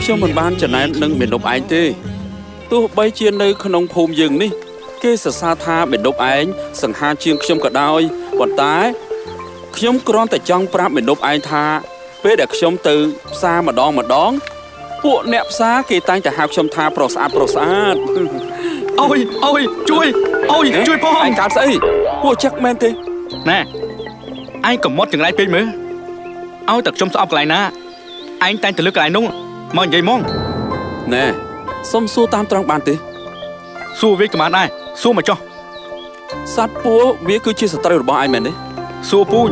ខ្ញុំមិនបានចំណែននឹងមេនុបឯងទេទោះបីជានៅក្នុងភូមិយើងនេះគេសរសើរថាមេនុបឯងសង្ហាជាងខ្ញុំក៏ដោយប៉ុន្តែខ្ញុំគ្រាន់តែចង់ប្រាប់មេនុបឯងថាពេលដែលខ្ញុំទៅផ្សារម្ដងពួកអ្នកផ្សារគេតែងតែហៅខ្ញុំថាប្រុសស្អាតអូយជួយផងឯងកើតស្អីពួកចឹកមែនទេណែឯងកុំមកចង្រៃពេកមើលឲ្យតែខ្ញុំស្អប់កន្លែងណាឯងតែងតែលើកកន្លែងនោះមកនិយាយហ្មងណែសុំសួរតាមត្រង់បានទេសួរវាក៏បានដែរសួរមកចុះសត្វពស់វាគឺជាសត្រូវរបស់ឯងមែនទេសួរពូជ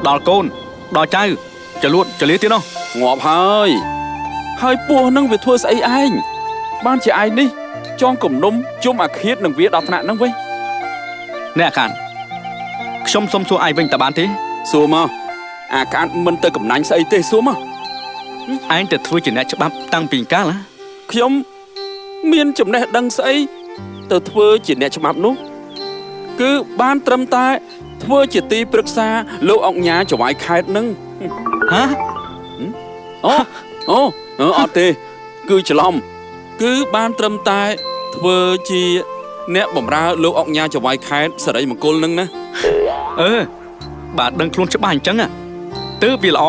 ដល់កូនដល់ចៅចលួតចលាទៀតនោះងាប់ហើយពស់នឹងវាធ្វើស្អីឯងបានជាឯងនេះចងគំនុំជុំអាឃាតនឹងវាដល់ថ្នាក់ហ្នឹងវិញអ្នកអាកានខ្ញុំសុំសួរឯងវិញតើបានទេសួរមកអាកានមិនទៅកំណាញ់ស្អីទេសួរមកឯងទៅធ្វើជាអ្នកច្បាប់តាំងពីកាលខ្ញុំមានចំណេះដឹងស្អីទៅធ្វើជាអ្នកច្បាប់នោះគឺបានត្រឹមតែធ្វើជាទីប្រឹក្សាលោកអង្គញាចវាយខេត្តនឹងហ៎អត់ទេគឺច្រឡំគឺបានត្រឹមតែធ្វើជាអ្នកបម្រើលោកអង្គញាចវាយខេត្តសិរីមង្គលនឹងណាបាទដឹងខ្លួនច្បាស់អញ្ចឹងទើបវាល្អ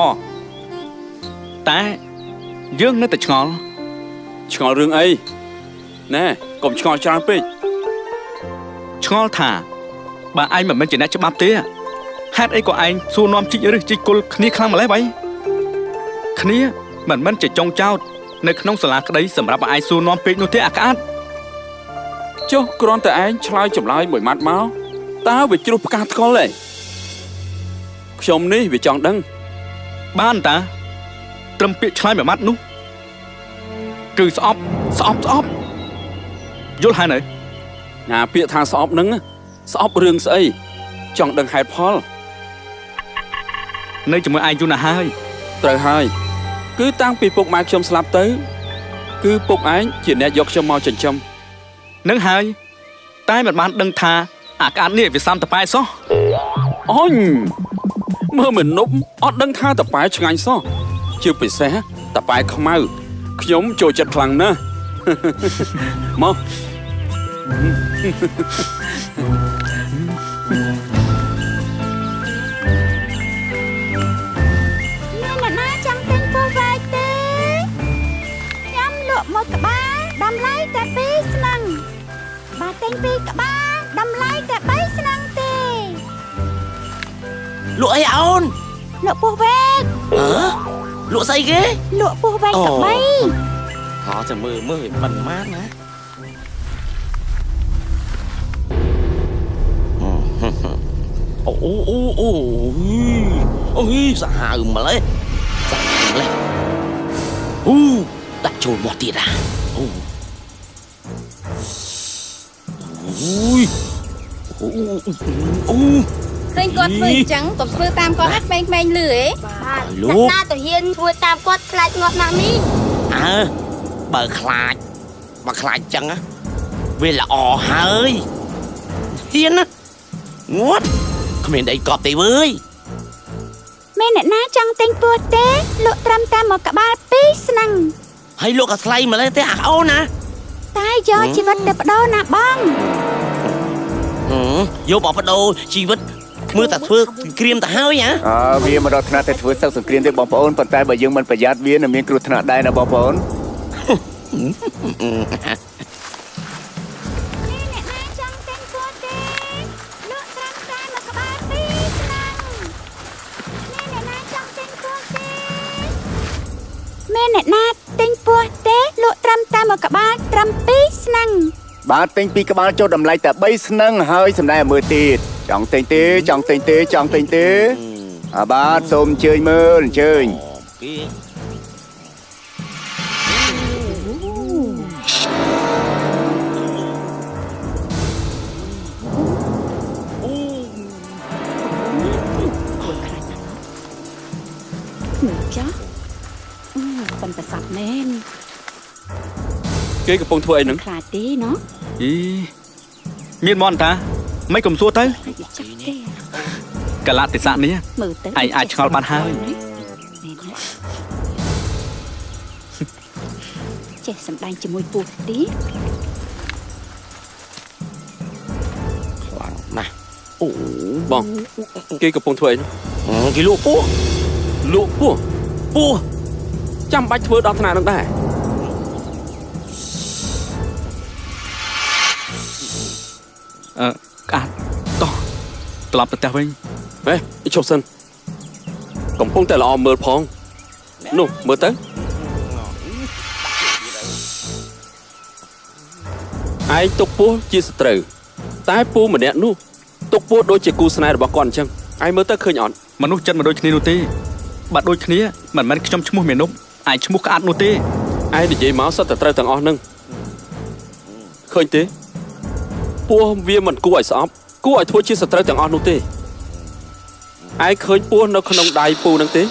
តែយើងនៅតែឆ្ងល់រឿងអីណែកុំឆ្ងល់ច្រើនពេកឆ្ងល់ថាបើឯងមិនមែនជាអ្នកច្បាប់ទេហេតុអីក៏ឯងសួរនាំជីកឬជីកគល់គ្នាខ្លាំងម្ល៉េះបៃគ្នាមិនមែនជាចុងចោតនៅក្នុងសាលាក្តីសម្រាប់ឯងសួរនាំពេកនោះទេអាក្អាតចុះគ្រាន់តែឯងឆ្លើយចម្លើយមួយម៉ាត់មកតើវាជ្រុះផ្កាថ្កុលទេខ្ញុំនេះវាចង់ដឹងបានតាត្រឹមពាក្យឆ្លើយមួយម៉ាត់នោះគឺស្អប់យល់ហើយនៅពាក្យថាស្អប់ហ្នឹងស្អប់រឿងស្អីចង់ដឹងហេតុផលនៅជាមួយឯងយូរណាស់ហើយត្រូវហើយគឺតាំងពីពុកម៉ែខ្ញុំស្លាប់ទៅគឺពុកឯងជាអ្នកយកខ្ញុំមកចិញ្ចឹមនឹងហើយតែមិនបានដឹងថាអាក្អាតនេះវាសាំតប៉ែសោះអូយមើលមនុស្សអត់ដឹងថាតប៉ែឆ្ងាញ់សោះជាពិសេសតប៉ែខ្មៅខ្ញុំចូលចិត្តខ្លាំងណាស់មកmột cái ba đâm lấy cái bí sừng bà tên bí cái ba đâm lấy cái bí sừng tì lụa ai ôn lụa bùa vẹt lụa say ghê lụa bùa vẹt cái bay họ sẽ mơ bẩn mát nè ôi dạ mà lấy đặt trồn một tiệt à tên con phơi trắng còn phơi tam con hát beng beng lưỡi lúc ta tự nhiên phơi tam con lại ngọt nặng đi bờ khai trắng á vì là hơi hiên á ngót không nên đây cọp tì với mẹ nè ná trăng tên bùa té lộ trâm tam một cả ba pí sừng hay lộ cả slay mà lấy té hạt ô nè tai do chi vật đẹp đô nè bong vô bỏ bắt đầu chi vật mưa tạt phơi cream tạt hơi nhá vì mà đợt này tạt phơi sau sự cream để bong bóng phần tay bởi dương mình phải giặt viên là miếng cừu thằng đây là bong bóng mẹ nè na tên bùa té lộ trâm tam một cả ba trâm pí sừng ba tên pi các bạn cho đầm lại tại bay sừng hơi sầm đây là 10 tiệt chọn tên té ba xôm chơi mơ chơi phần ta sập nên cái bông thua ấy nứng khá tí nó miên mòn ta mấy cùng xua tới cả lạ thì sạn đấy ai ai cho bạn hai ចេះសម្ដែងជាមួយពស់ទៀត ខ្លាំងណាស់អូ បងគេកំពុងធ្វើអីនោះ គេលក់ពស់ លក់ពស់ ពស់ ចាំបាច់ធ្វើដល់ថ្នាក់នឹងដែរ ក្អាតតោះត្រឡប់ទៅផ្ទះវិញ ហេឈប់សិនកំពុងតែល្អមើលផងនោះមើលទៅឯងទុកពស់ជាសត្រូវតែពូម្នាក់នោះទុកពស់ដូចជាគូស្នេហ៍របស់គាត់អញ្ចឹងឯងមើលទៅឃើញអត់ មនុស្សចិត្តមិនដូចគ្នានោះទេបើដូចគ្នាមិនមែនខ្ញុំឈ្មោះមេនុបឯងឈ្មោះក្អាតនោះទេ ឯងនិយាយមកសិតតែត្រូវទាំងអស់ហ្នឹងឃើញទេពស់វាមិនគួរឲ្យស្អប់គួរឲ្យធ្វើជាសត្រូវទាំងអស់នោះទេឯងឃើញពស់នៅក្នុងដៃពូហ្នឹងទេ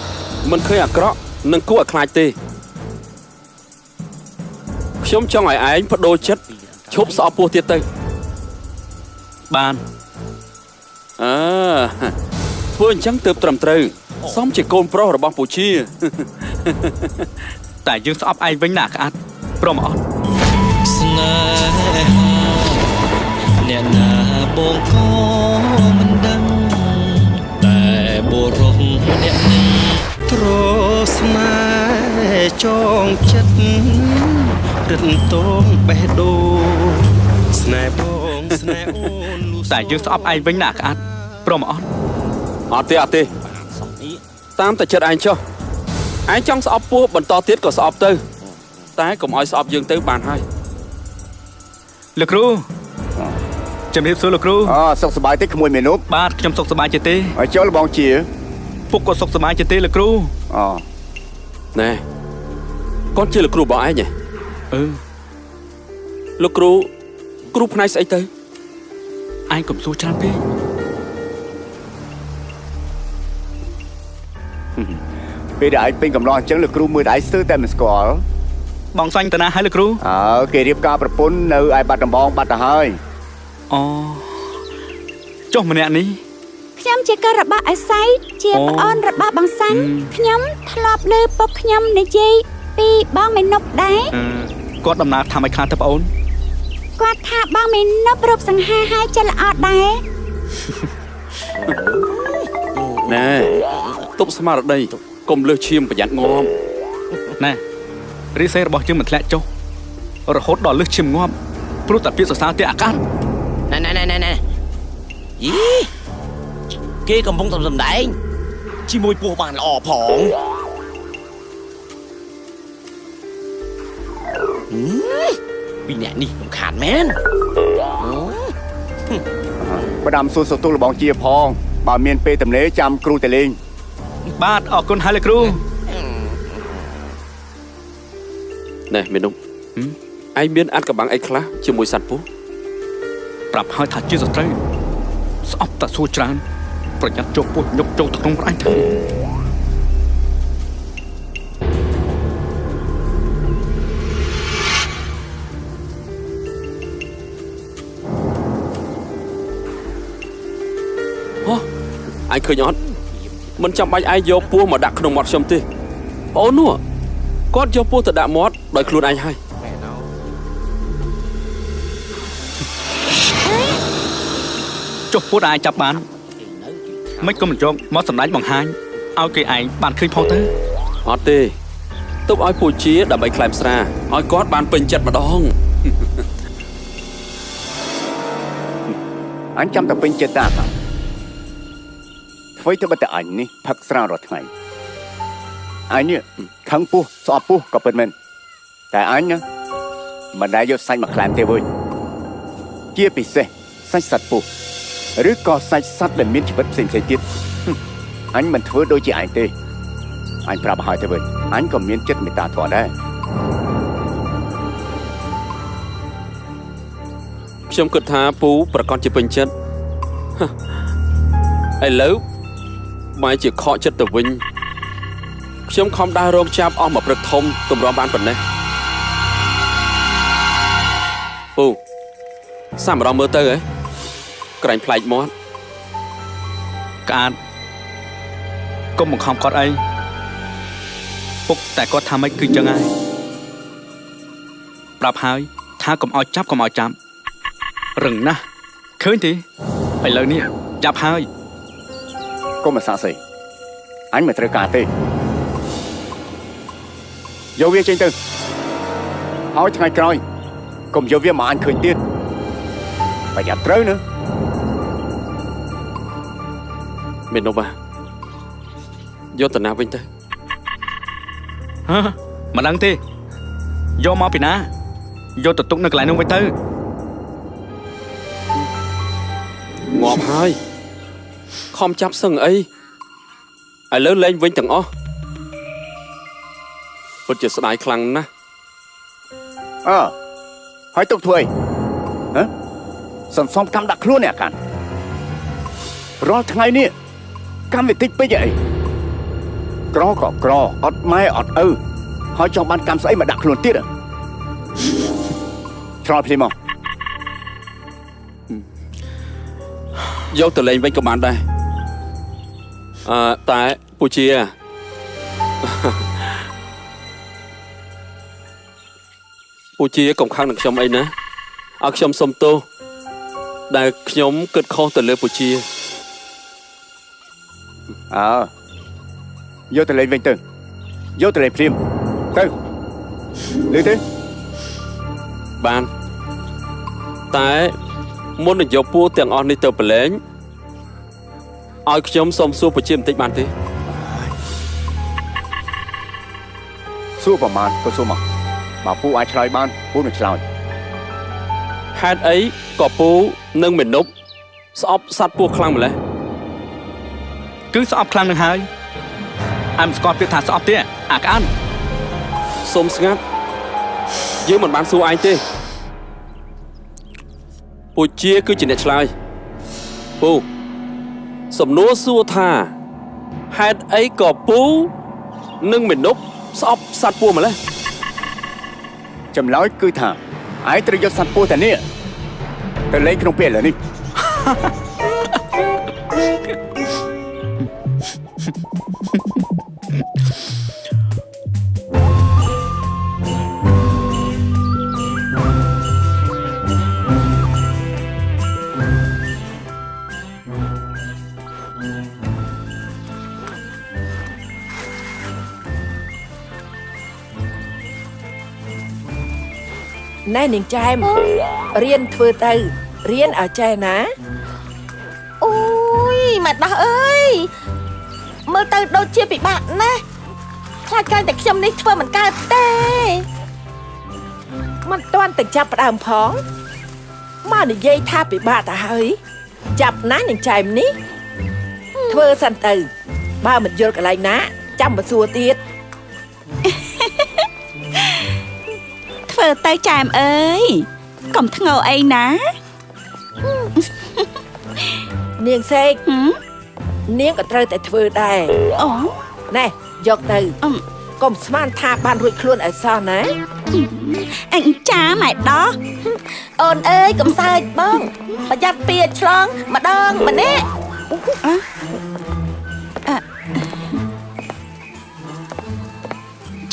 មិនឃើញអាក្រក់និងគួរឲ្យខ្លាចទេខ្ញុំចង់ឲ្យឯងបដូរចិត្តឈប់ស្អប់ពស់ទៀតទៅ បាន អើធ្វើអញ្ចឹងទើបត្រឹមត្រូវសមជាកូនប្រុសរបស់ពូជា តែយើងស្អប់ឯងវិញណាក្អាតព្រមអត់ ស្នេហាអ្នកណាបងក៏មិនដឹងតែបុរសអ្នកនេះត្រស្នេហ៍ចងចិត្តរឹតតងបេះដូងស្នេហ៍បងស្នេហ៍អូនលូ តែយើងស្អប់ឯងវិញណាក្អាតព្រមអត់ អត់ទេអត់ទេតាមតែចិត្តឯងចុះឯងចង់ស្អប់ពស់បន្តទៀតក៏ស្អប់ទៅតែកុំឲ្យស្អប់យើងទៅបានហើយ លោកគ្រូជំរាបសួរលោកគ្រូ អូសុខសប្បាយទេក្មួយមេនុប បាទខ្ញុំសុខសប្បាយជាទេ ឲ្យចូលបងជា ពុកក៏សុខសប្បាយជាទេលោកគ្រូ អូ ណែគាត់ជាលោកគ្រូរបស់ឯងហ៎ អឺ លោកគ្រូផ្នែកស្អីទៅ ឯងកុំសួរច្រើនពេក ពេលដែលឯងពេញកំឡោះអញ្ចឹងលោកគ្រូមើលឯងស្ទើរតែមិនស្គាល់ បងសាញ់តាណាឲ្យលោកគ្រូ អើគេរៀបការប្រពន្ធនៅឯបាត់ដំបងបាត់ទៅហើយ អូចុះម្នាក់នេះ ខ្ញុំជាកូនរបស់អាស័យជាប្អូនរបស់បងសាញ់ខ្ញុំធ្លាប់លើពុកខ្ញុំនិយាយពីបងមេនុបដែរ គាត់ដំណើរថាឲ្យខ្លាចទៅប្អូន គាត់ថាបងមេនុបរូបសង្ហាហើយចិត្តល្អដែរ ណែទប់ស្មារតីកុំលើសឈាមប្រយ័ត្នងាប់ ណែរីសេរបស់យើងមិនធ្លាក់ចុះរហូតដល់លឹះឈាមងាប់ព្រោះតែពាក្យសរសើរទេអាកាស ណែយីគេកំពុងតែសម្ដែងជាមួយពស់បានល្អផងពីអ្នកនេះរំខានមែន បដាំសួរសុទូលបងជាផងបើមានពេលទំនេរចាំគ្រូទៅលេង បាទអរគុណហើយលោកគ្រូ ណែមេនុំឯងមានអត្តកម្បាំងអីខ្លះជាមួយសត្វពស់ ប្រាប់ឲ្យថាជាសត្រូវស្អប់តែសួរច្រើនប្រយ័ត្នជាប់ពោះញុកចូលទៅក្នុងរឯងទៅ ឯងឃើញអត់មិនចាំបាច់ឯងយកពស់មកដាក់ក្នុងមាត់ខ្ញុំទេអូននោះគាត់យកពស់ទៅដាក់មាត់ដោយខ្លួនឯងហើយ ចុះពោះអាចចាប់បានមិនក៏មិនយកមកសម្ដែងបង្ហាញឲ្យគេឯងបានឃើញផងទៅ អត់ទេទុកឲ្យពូជាដើម្បីខ្លែមស្រាឲ្យគាត់បានពេញចិត្តម្ដង អញចាំតែពេញចិត្តតាអ្វីទៅបិទតែអញនេះផឹកស្រារាល់ថ្ងៃអញនេះខឹងពស់ស្អប់ពស់ក៏ពិតមែនតែអញណាមិនដែលយកសាច់មកខ្លែមទេវើយជាពិសេសសាច់សត្វពស់ឬក៏សាច់សត្វដែលមានជីវិតផ្សេងៗទៀតអញមិនធ្វើដូចជាឯងទេអញប្រាប់ឲ្យទៅវើយអញក៏មានចិត្តមេត្តាធម៌ដែរ ខ្ញុំគិតថាពូប្រកាសជាពេញចិត្តឥឡូវបែរជាខកចិត្តទៅវិញខ្ញុំខំដើររងចាប់អស់មកព្រឹកធំទម្រាំបានប៉ុណ្ណេះពូសាមរំមើលទៅហ៎ក្រែងប្លែកមាត់ ក្អាតកុំបង្ខំគាត់អីពុកតែគាត់ថាម៉េចគឺចឹងហើយ ប្រាប់ហើយថាកុំឲ្យចាប់រឹងណាស់ឃើញទេឥឡូវនេះចាប់ហើយក ុំមកសាកសីអញមិនត្រូវការទេយកវាចេញទៅហើយថ្ងៃក្រោយកុំយកវាមកអញឃើញទៀតប្រយ័ត្នត្រូវណា មេនុបយកតាណាវិញទៅ ហ៎មិនដឹងទេយកមកពីណាយកទៅទុកនៅកន្លែងនោះវិញទៅ ងាប់ហើយខំចាប់សឹងអីឥឡូវលេងវិញទាំងអស់ពិតជាស្ដាយខ្លាំងណាស់ ហើយទុកធ្វើអីហ៎សំកម្មដាក់ខ្លួនអ្នកកាន់រាល់ថ្ងៃនេះកម្មវិធីពេកអីក្រក៏ក្រអត់ម៉ែអត់ឪហើយចង់បានកម្មស្អីមកដាក់ខ្លួនទៀតឆ្លល់ភ្លាមមក យកទៅលេងវិញក៏បានដែរតែពូជាពូជាកុំខឹងនឹងខ្ញុំអីណាឲ្យខ្ញុំសុំទោសដែលខ្ញុំគិតខុសទៅលើពូជា យកទៅលេងវិញទៅយកទៅលេងភ្លាមទៅលឺទេ បានតែមុននឹងយកពូទាំងអស់នេះទៅប្រឡែងឲ្យខ្ញុំសុំសួរពូជាបន្តិចបានទេសួរប្រមាណក៏សួរមកបើពូអាចឆ្លើយបានពូនឹងឆ្លើយហេតុអីក៏ពូនិងមេនុបស្អប់សត្វពស់ខ្លាំងម្ល៉េះ គឺស្អប់ខ្លាំងនឹងហើយអញមិនស្គាល់ពាក្យថាស្អប់ទេអាក្អាន សុំស្ងាត់យើងមិនបានសួរឯងទេពូជាគឺជាអ្នកឆ្លើយពូសំណួរសួរថាហេតុអីក៏ពូនិងមេនុបស្អប់សត្វពស់ម្ល៉េះចម្លើយគឺថាឯងត្រូវយកសត្វពស់តែនេះទៅលេងក្នុងពេលឥឡូវនេះ ណែនាងចែមរៀនធ្វើទៅរៀនឲ្យចេះណា អូយម៉ែដោះអើយមើលទៅដូចជាពិបាកណាស់ខ្លាចកាយតែខ្ញុំនេះធ្វើមិនកើតទេ មិនទាន់ទៅចាប់ផ្ដើមផងមកនិយាយថាពិបាកទៅហើយចាប់ណានាងចែមនេះធ្វើសិនទៅបើមិនយល់កន្លែងណាចាំមកសួរទៀត ធ្វើទៅចែមអើយកុំធ្ងោអីណា នាងសេកនាងក៏ត្រូវតែធ្វើដែរ អូ ណែយកទៅកុំស្មានថាបានរួចខ្លួនឲ្យសោះណា អញចាម៉ែដោះអូនអើយកុំសើចបងប្រយ័ត្នពីឆ្លងម្ដងម្នាក់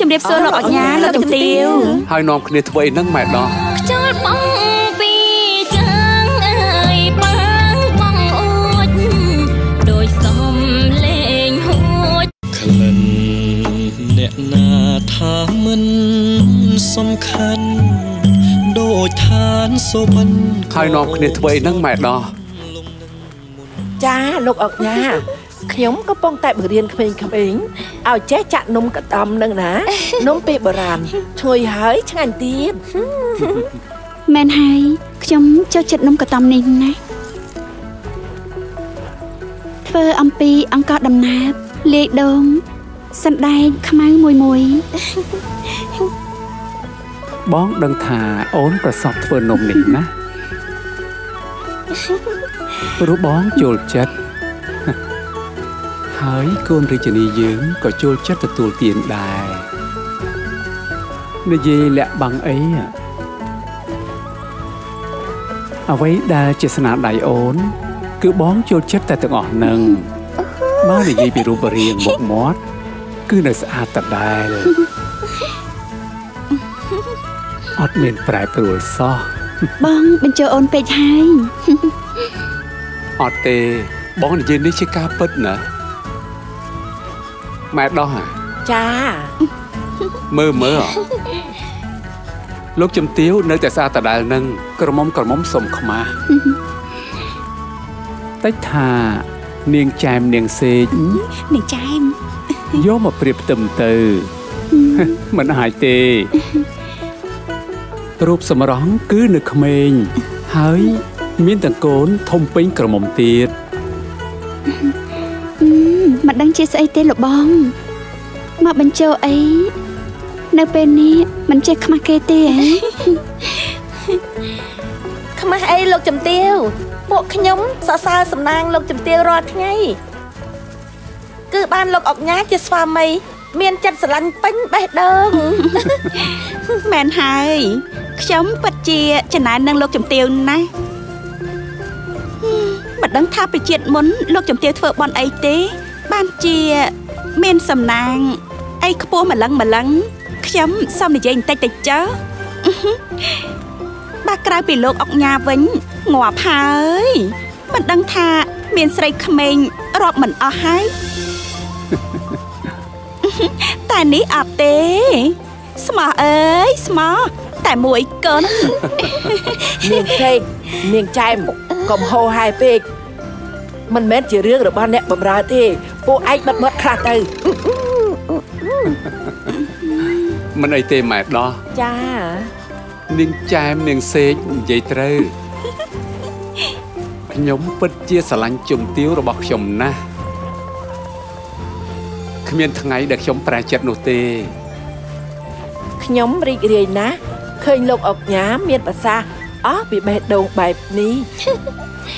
ជំរាបសួរលោកអញ្ញាលោកជំទាវ ហើយនាំគ្នាធ្វើអីហ្នឹងម៉ែដោះ ខ្យល់បងពីចាងអើយបាងបងអួចដូចសំលេងហួច ក្លិនអ្នកណាថាមិនសំខាន់ដូចឋានសុបិន ហើយនាំគ្នាធ្វើអីហ្នឹងម៉ែដោះ ចាលោកអុកញ៉ាខ្ញុំកំពុងតែបង្រៀនក្មេងៗឲ្យចេះចាក់នំកតំនឹងណា នំពីបុរាណឈ្ងុយហើយឆ្ងាញ់ទៀត មែនហើយខ្ញុំចូលចិត្តនំកតំនេះណាស់ធ្វើអំពីអង្ករដំណើបលាយដូងសណ្ដែកខ្មៅមួយ បងដឹងថាអូនប្រសពធ្វើនំនេះណាព្រោះបងចូលចិត្តហើយកូនរាជិនីយើងក៏ចូលចិត្តទទួលទានដែរនិយាយលាក់បាំងអីអ្វីដែលជាស្នាដៃអូនគឺបងចូលចិត្តតែទាំងអស់ហ្នឹងបើនិយាយពីរូបរាងមុខមាត់គឺនៅស្អាតដដែល ម អត់មានប្រែប្រួលសោះ បងបញ្ចូលអូនពេកហើយ អត់ទេបងនិយាយនេះជាការពិតណាម៉ែដោះហ่ะ ចា មើលលោកជំទាវនៅតែស្អាតដដែលនឹងក្រមុំសុំខ្មាស់តែថានាងចែមនាងសេក នាងចែម យកមកប្រៀបផ្ទឹមទៅ មិនអាចទេរូបសម្រស់គឺនៅក្មេងហើយមានតកូនធំពេញក្រមុំទៀត មិនដឹងជាស្អីទេលោកបងមកបញ្ចូលអីនៅពេលនេះមិនចេះខ្មាស់គេទេហ៎ ខ្មាស់អីលោកជំទាវពួកខ្ញុំសរសើរសំណាងលោកជំទាវរាល់ថ្ងៃគឺបានលោកអុកញ៉ាជាស្វាមីមានចិត្តស្រឡាញ់ពេញបេះដូង មែនហើយខ្ញុំពិតជាចំណាននឹងលោកជំទាវណាស់មិនដឹងថាពីជាតិមុនលោកជំទាវធ្វើបន់អីទេបានជាមានសំណាងអីខ្ពស់ម្លឹងខ្ញុំសុំនិយាយបន្តិចទៅចើ បាក់ក្រៅពីលោកអុកញ៉ាវិញងាប់ហើយមិនដឹងថាមានស្រីក្មេងរាប់មិនអស់ហើយ តែនេះអត់ទេស្មោះអើយស្មោះតែមួយកូន នាងសេកនាងចែមកុំហោហាយពេកមិនមែនជារឿងរបស់អ្នកបម្រើទេពួកឯងបិទមាត់ខ្លះទៅ មិនអីទេម៉ែដោះ ចា នាងចែមនាងសេកនិយាយត្រូវខ្ញុំពិតជាស្រឡាញ់ជំទាវរបស់ខ្ញុំណាស់គ្មានថ្ងៃដែលខ្ញុំប្រែចិត្តនោះទេ ខ្ញុំរីករាយណាស់ឃើញលោកអុកញ៉ាមានប្រសាសន៍អស់ពីបេះដូងបែបនេះ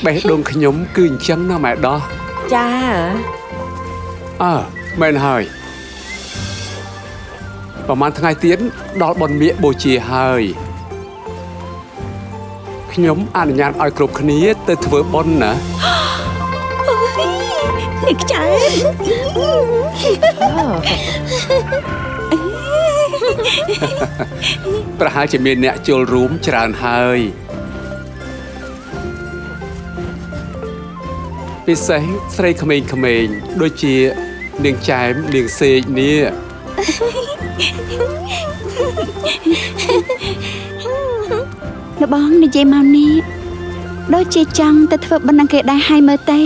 បេះដូងខ្ញុំគឺអញ្ចឹងណាម៉ែដោះ ចា មែនហើយប្រហែលថ្ងៃទៀតដល់បុណ្យមាឃបូជាហើយខ្ញុំអនុញ្ញាតឲ្យគ្រប់គ្នាទៅធ្វើបុណ្យណា នេះខ្ចៅ ប្រហែលជាមានអ្នកចូលរួមច្រើនហើយពិសេសស្រីក្មេងៗដូចជានាងចែមនាងសេកនេះ លោកបងនិយាយមកនេះដូចជាចង់ទៅធ្វើបណ្ដឹងគេដែរហើយមើលទៅ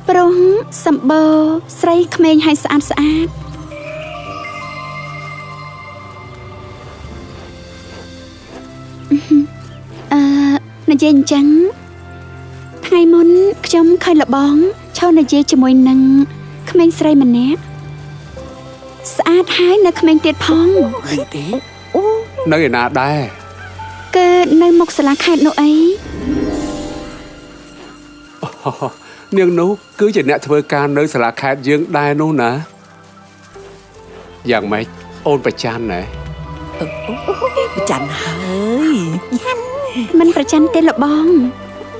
ប្រុងសម្បូរស្រីក្មេងហើយស្អាតនិយាយអញ្ចឹងថ្ងៃមុនខ្ញុំឃើញលបងឈរនិយាយជាមួយនឹងក្មេងស្រីម្នាក់ស្អាតហើយនៅក្មេងទៀតផងនៅឯណាដែរ គឺនៅមុខសាលាខេត្តនោះអី នាងនោះគឺជាអ្នកធ្វើការនៅសាលាខេត្តយើងដែរនោះណាយ៉ាងម៉េចអូនប្រច័ណ្ឌណា ប្រច័ណ្ឌហើយ មិនប្រច័ណ្ឌទេលោកបង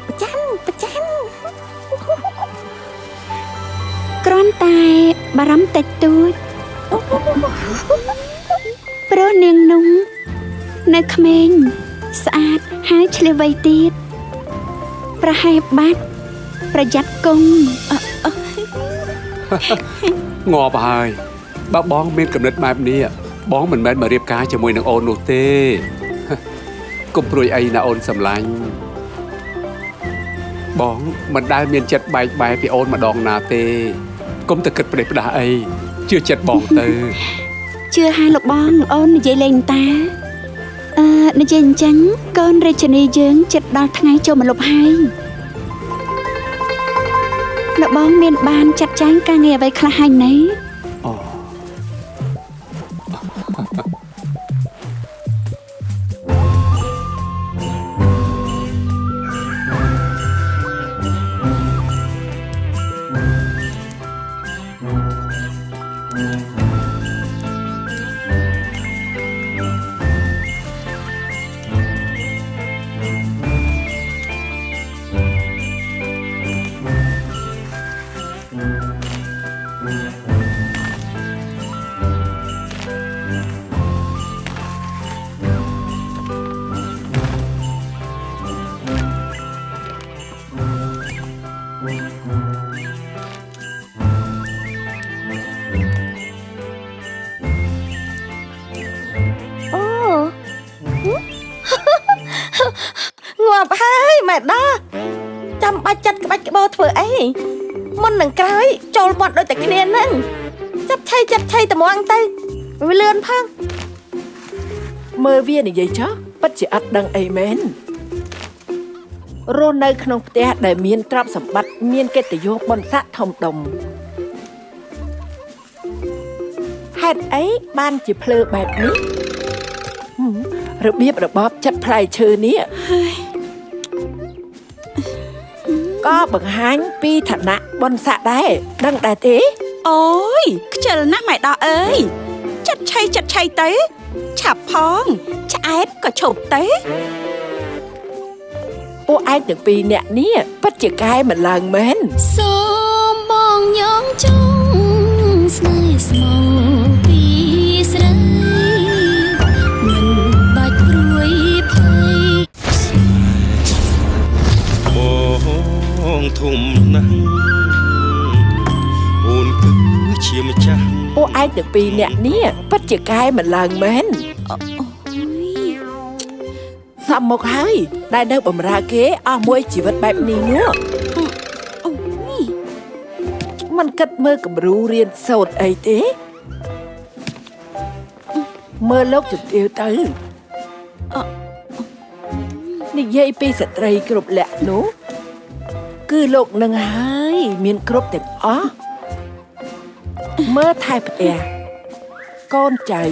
ប្រច័ណ្ឌគ្រាន់តែបារម្ភតិចតួចព្រោះនាងនោះនៅក្មេងស្អាតហើយឆ្លៀវវៃទៀតប្រហែលបាត់ប្រយ័ត្នគង់ ងាប់ហើយបើបងមានគំនិតបែបនេះបងមិនមែនមករៀបការជាមួយនឹងអូននោះទេកុំព្រួយអីណាអូនសម្លាញ់បងមិនដែលមានចិត្តបែកបែកពីអូនម្ដងណាទេកុំតែគិតផ្ដេសផ្ដាសអីជឿចិត្តបងទៅ ជឿហើយលោកបងអូននិយាយលេងតានិយាយអញ្ចឹងកូនរាជនីយើងចិត្តដល់ថ្ងៃចូលមកលុបហើយលោកបងមានបានចាត់ចែងការងារអ្វីខ្លះហើយណែ អ ដោះចាំបាច់ចាត់ក្បាច់ក្បោធ្វើអីមុននឹងក្រោយចូលមាត់ដូចតែគ្នាហ្នឹងចាប់ឆៃតម្ងទៅវាលឿនផង មើលវានិយាយចុះពិតជាអត់ដឹងអីមែនរស់នៅក្នុងផ្ទះដែលមានទ្រព្យសម្បត្តិមានកិត្តិយសបុណ្យស័ក្តិធំដុំហេតុអីបានជាភ្លើបែបនេះរបៀបរបបចិត្តផ្លែឈើនេះក៏បង្ហាញពីឋានៈបុណ្យស័ក្តិដែរដឹងដែរទេ អូយខ្ជិលណាស់ម៉ែដោះអើយចាត់ឆៃទៅឆាប់ផងឆ្អែតក៏ឈប់ទៅ ពួកឯងទាំងពីរអ្នកនេះពិតជាកែមិនឡើងមែន សូមបងញោមចង់ស្នេហ៍ស្មងពីស្រីមិនបាច់ព្រួយភ័យ បងធំណាស់អូនគឺជាម្ចាស់ ពួកឯងទាំងពីរអ្នកនេះពិតជាកែមិនឡើងមែនសំមកហើយដែលនៅបំរើគេអស់មួយជីវិតបែបនេះនោះมันគិតមើលគំរូរៀនសូត្រអីទេមើលលោកជំទាវទៅនិយាយពីស្ត្រីគ្រប់លក្ខនោះគឺលោកនឹងហើយមានគ្រប់ទាំងអស់មើលថែផ្ទះកូនចៅ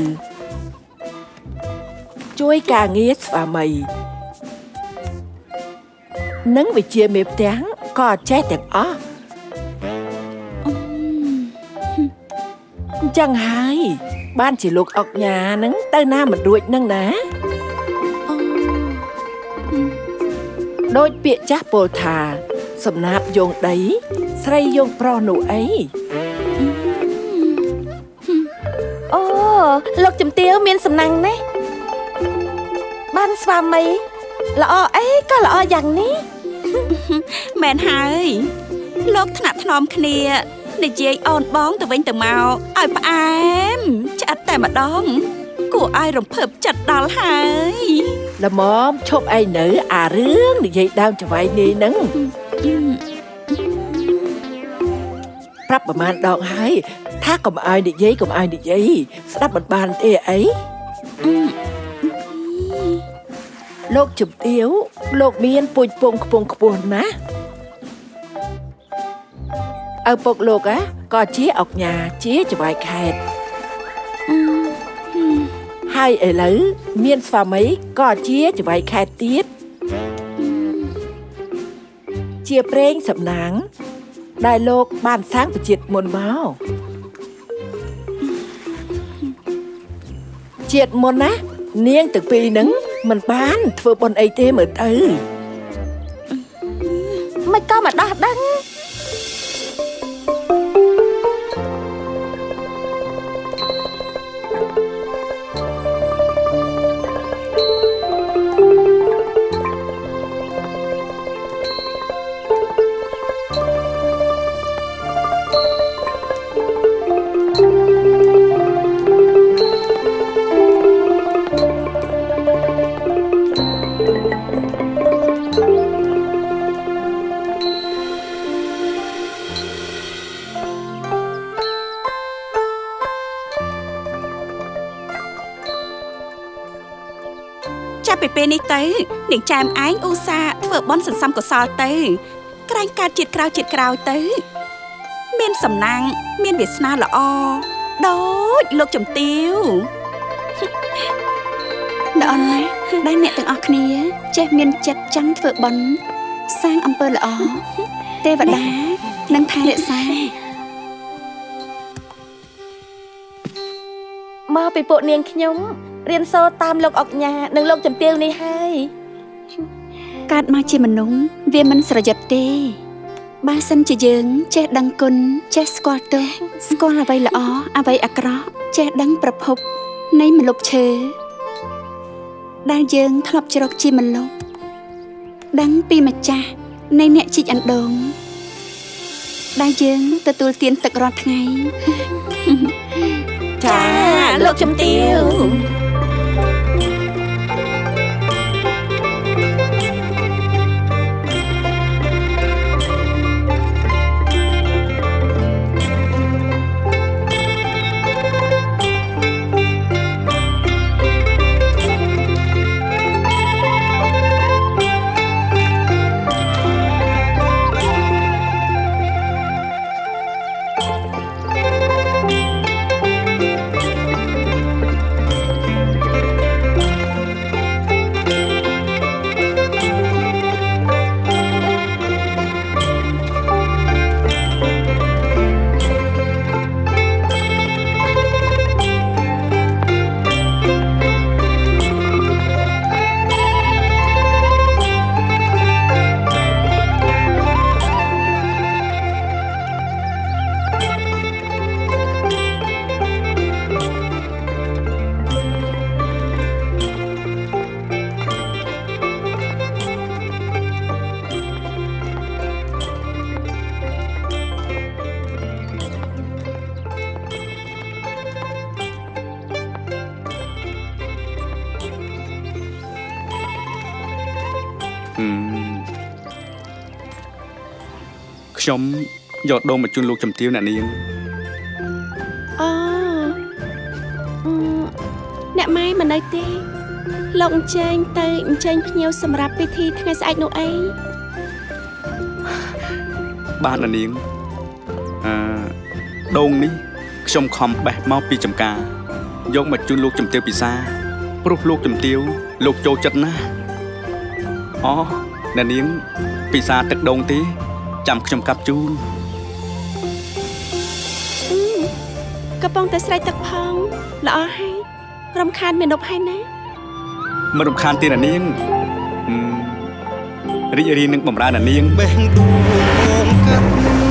ជួយការងារស្វាមីនិងវិជាមេផ្ទះក៏ចេះទាំងអស់អញ្ចឹងហើយបានជាលោកអុកញ៉ាហ្នឹងទៅណាមិនរួចនឹងណាដូចពាក្យចាស់ពោលថាសំណាបយងដីស្រីយងប្រុសនោះអី អូលោកជំទាវមានសំណាងណាស់បានស្វាមីល្អអីក៏ល្អយ៉ាងនេះ មែនហើយលោកថ្នាក់ថ្នមគ្នានិយាយអូនបងទៅវិញទៅមកឲ្យផ្អែមឆ្អិតតែម្ដងគួរឲ្យរំភើបចិត្តដល់ហើយ ល្មមឈប់ឯនៅអារឿងនិយាយដើមចង្វៃនេះហ្នឹងប្រាប់ប្រហែលដងហើយថាកុំឲ្យនិយាយស្ដាប់មិនបានទេអីលោកជំទាវលោកមានពូជពងខ្ពង់ខ្ពស់ណាស់ឪពុកលោកក៏ជាអុកញ៉ាជាចង្វាយខេត្តហើយឥឡូវមានស្វាមីក៏ជាចង្វាយខេត្តទៀតជាប្រេងសំណាងដែលលោកបានសាងប្រជាជាតិមុនមកជាតិមុនណានាងទាំងពីរហ្នឹងមិនបានធ្វើបុណ្យអីទេមើលទៅមិនក៏មកដោះដឹង ចាប់ពីពេលនេះទៅនាងចែមឯងឧស្សាហ៍ធ្វើបុណ្យសន្សំកុសលទៅក្រែងកើតជាតិក្រោយទៅមានសំណាងមានវាសនាល្អដូចលោកជំទាវល្អណាស់ដែលអ្នកទាំងអស់គ្នាចេះមានចិត្តចង់ធ្វើបុណ្យសាងអំពើល្អទេវតានឹងថែរក្សា មកពីពួកនាងខ្ញុំរៀនសូត្រតាមលោកអុកញ៉ានិងលោកជំទាវនេះហើយកើតមកជាមនុស្សវាមិនស្រយុតទេបើសិនជាយើងចេះដឹងគុណចេះស្គាល់ទោសស្គាល់អ្វីល្អអ្វីអាក្រក់ចេះដឹងប្រភពនៃម្លប់ឈើដែលយើងធ្លាប់ជ្រកជាម្លប់ដឹងពីម្ចាស់នៃអ្នកជីកអណ្ដូងដែលយើងទទួលទានទឹករាល់ថ្ងៃ ចាលោកជំទាវ អ ខ្ញុំយកដូងមកជូនលោកជំទាវអ្នកនាង អូអ្នកម៉ែមិននៅទេលោកអញ្ជើញទៅអញ្ជើញភ្ញៀវសម្រាប់ពិធីថ្ងៃស្អែកនោះអី បាទអ្នកនាងដូងនេះខ្ញុំខំបេះមកពីចំការយកមកជូនលោកជំទាវពិសាព្រោះលោកជំទាវលោកចូលចិត្តណាស់អូអ្នកនាងពិសាទឹកដូងទេចាំខ្ញុំកាប់ជូន កំពុងតែស្រែកទឹកផងល្អហើយរំខានមាននប់ហើយណា មិនរំខានទេអ្នកនាងរីករាយនឹងបំរើអ្នកនាង បេះដូងកាត់